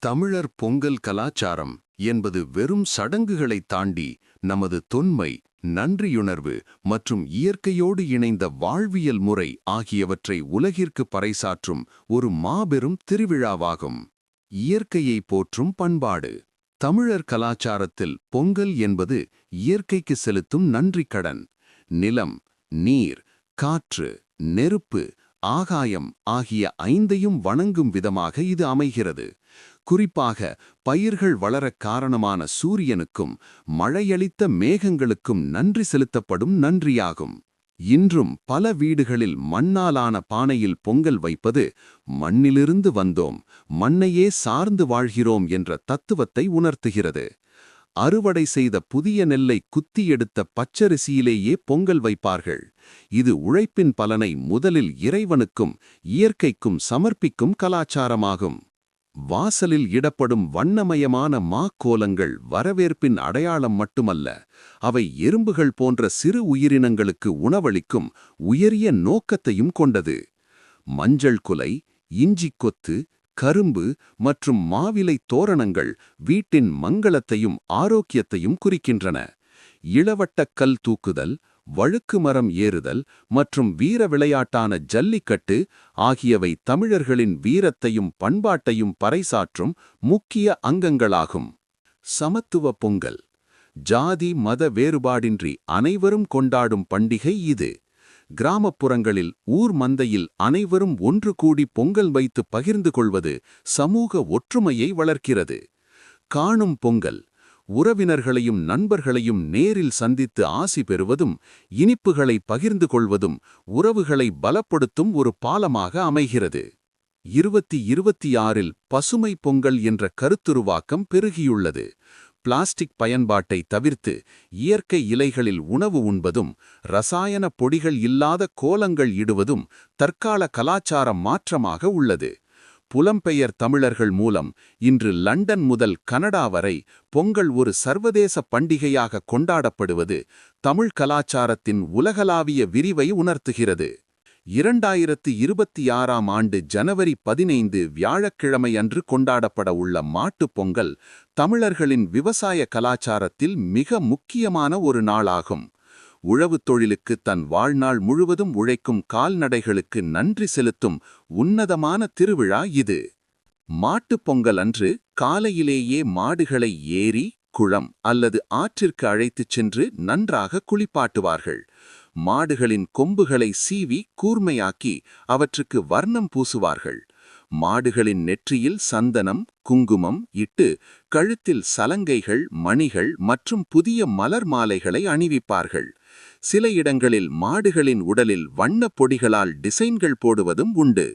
தமிழர் பொங்கல் கலாச்சாரம் என்பது வெறும் சடங்குகளை தாண்டி நமது தொன்மை, நன்றியுணர்வு மற்றும் இயற்கையோடு இணைந்த வாழ்வியல் முறை ஆகியவற்றை உலகிற்கு பறைசாற்றும் ஒரு மாபெரும் திருவிழாவாகும். இயற்கையை போற்றும் பண்பாடு. தமிழர் கலாச்சாரத்தில் பொங்கல் என்பது இயற்கைக்கு செலுத்தும் நன்றிக்கடன். நிலம், நீர், காற்று, நெருப்பு, ஆகாயம் ஆகிய ஐந்தையும் வணங்கும் விதமாக இது அமைகிறது. குறிப்பாக பயிர்கள் வளரக் காரணமான சூரியனுக்கும் மழையளித்த மேகங்களுக்கும் நன்றி செலுத்தப்படும் நன்றியாகும். இன்றும் பல வீடுகளில் மண்ணாலான பானையில் பொங்கல் வைப்பது மண்ணிலிருந்து வந்தோம், மண்ணையே சார்ந்து வாழ்கிறோம் என்ற தத்துவத்தை உணர்த்துகிறது. அறுவடை செய்த புதிய நெல்லை குத்தி எடுத்த பச்சரிசியிலேயே பொங்கல் வைப்பார்கள். இது உழைப்பின் பலனை முதலில் இறைவனுக்கும் இயற்கைக்கும் சமர்ப்பிக்கும் கலாச்சாரமாகும். வாசலில் இடப்படும் வண்ணமயமான கோலங்கள் வரவேற்பின் அடையாளம் மட்டுமல்ல, அவை எறும்புகள் போன்ற சிறு உயிரினங்களுக்கு உணவளிக்கும் உயரிய நோக்கத்தையும் கொண்டது. மஞ்சள் குலை, இஞ்சிக் கொத்து, கரும்பு மற்றும் மாவிலை தோரணங்கள் வீட்டின் மங்களத்தையும் ஆரோக்கியத்தையும் குறிக்கின்றன. இளவட்டக் கல் தூக்குதல், வழுக்கு மரம் ஏறுதல் மற்றும் வீர விளையாட்டான ஜல்லிக்கட்டு ஆகியவை தமிழர்களின் வீரத்தையும் பண்பாட்டையும் பறைசாற்றும் முக்கிய அங்கங்களாகும். சமத்துவ பொங்கல். ஜாதி மத வேறுபாடின்றி அனைவரும் கொண்டாடும் பண்டிகை இது. கிராமப்புறங்களில் ஊர் மந்தையில் அனைவரும் ஒன்று கூடி பொங்கல் வைத்து பகிர்ந்து கொள்வது சமூக ஒற்றுமையை வளர்க்கிறது. காணும் பொங்கல். உறவினர்களையும் நண்பர்களையும் நேரில் சந்தித்து ஆசி பெறுவதும் இனிப்புகளை பகிர்ந்து கொள்வதும் உறவுகளை பலப்படுத்தும் ஒரு பாலமாக அமைகிறது. 2026இல் பசுமை பொங்கல் என்ற கருத்துருவாக்கம் பெருகியுள்ளது. பிளாஸ்டிக் பயன்பாட்டை தவிர்த்து இயற்கை இலைகளில் உணவு உண்பதும் ரசாயன பொடிகள் இல்லாத கோலங்கள் இடுவதும் தற்கால கலாச்சார மாற்றமாக உள்ளது. புலம்பெயர் தமிழர்கள் மூலம் இன்று லண்டன் முதல் கனடா வரை பொங்கல் ஒரு சர்வதேச பண்டிகையாக கொண்டாடப்படுவது தமிழ் கலாச்சாரத்தின் உலகளாவிய விரிவை உணர்த்துகிறது. 2026ஆம் ஆண்டு ஜனவரி 15 வியாழக்கிழமை அன்று கொண்டாடப்பட உள்ள மாட்டுப் பொங்கல் தமிழர்களின் விவசாய கலாச்சாரத்தில் மிக முக்கியமான ஒரு நாளாகும். உழவுத் தொழிலுக்கு தன் வாழ்நாள் முழுவதும் உழைக்கும் கால்நடைகளுக்கு நன்றி செலுத்தும் உன்னதமான திருவிழா இது. மாட்டுப் பொங்கல் அன்று காலையிலேயே மாடுகளை ஏரி, குளம் அல்லது ஆற்றிற்கு அழைத்துச் சென்று நன்றாக குளிப்பாட்டுவார்கள். மாடுகளின் கொம்புகளை சீவி கூர்மையாக்கி அவற்றுக்கு வர்ணம் பூசுவார்கள். மாடுகளின் நெற்றியில் சந்தனம், குங்குமம் இட்டு கழுத்தில் சலங்கைகள், மணிகள் மற்றும் புதிய மலர் மாலைகளை அணிவிப்பார்கள். சில இடங்களில் மாடுகளின் உடலில் வண்ணப் பொடிகளால் டிசைன்கள் போடுவதும் உண்டு.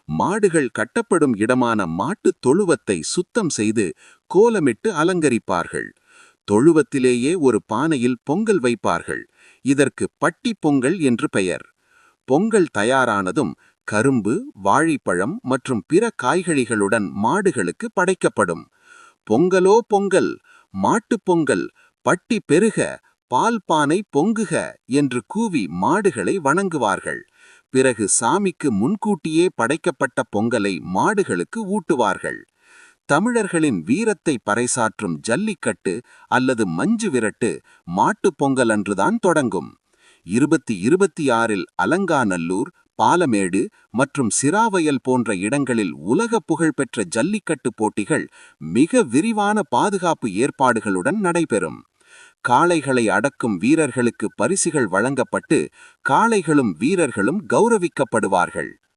மாடுகள் கட்டப்படும் இடமான மாட்டுத் தொழுவத்தை சுத்தம் செய்து கோலமிட்டு அலங்கரிப்பார்கள். தொழுவத்திலேயே ஒரு பானையில் பொங்கல் வைப்பார்கள். இதற்கு பட்டி பொங்கல் என்று பெயர். பொங்கல் தயாரானதும் கரும்பு, வாழைப்பழம் மற்றும் பிற காய்கறிகளுடன் மாடுகளுக்கு படைக்கப்படும். பொங்கலோ பொங்கல், மாட்டுப் பொங்கல், பட்டி பெருக, பால் பானை பொங்குக என்று கூவி மாடுகளை வணங்குவார்கள். பிறகு சாமிக்கு முன்கூட்டியே படைக்கப்பட்ட பொங்கலை மாடுகளுக்கு ஊட்டுவார்கள். தமிழர்களின் வீரத்தை பறைசாற்றும் ஜல்லிக்கட்டு அல்லது மஞ்சு விரட்டு மாட்டுப் பொங்கல் அன்றுதான் தொடங்கும். 2026இல் அலங்காநல்லூர், பாலமேடு மற்றும் சிராவயல் போன்ற இடங்களில் உலக புகழ்பெற்ற ஜல்லிக்கட்டு போட்டிகள் மிக விரிவான பாதுகாப்பு ஏற்பாடுகளுடன் நடைபெறும். காளைகளை அடக்கும் வீரர்களுக்கு பரிசுகள் வழங்கப்பட்டு காளைகளும் வீரர்களும் கௌரவிக்கப்படுவார்கள்.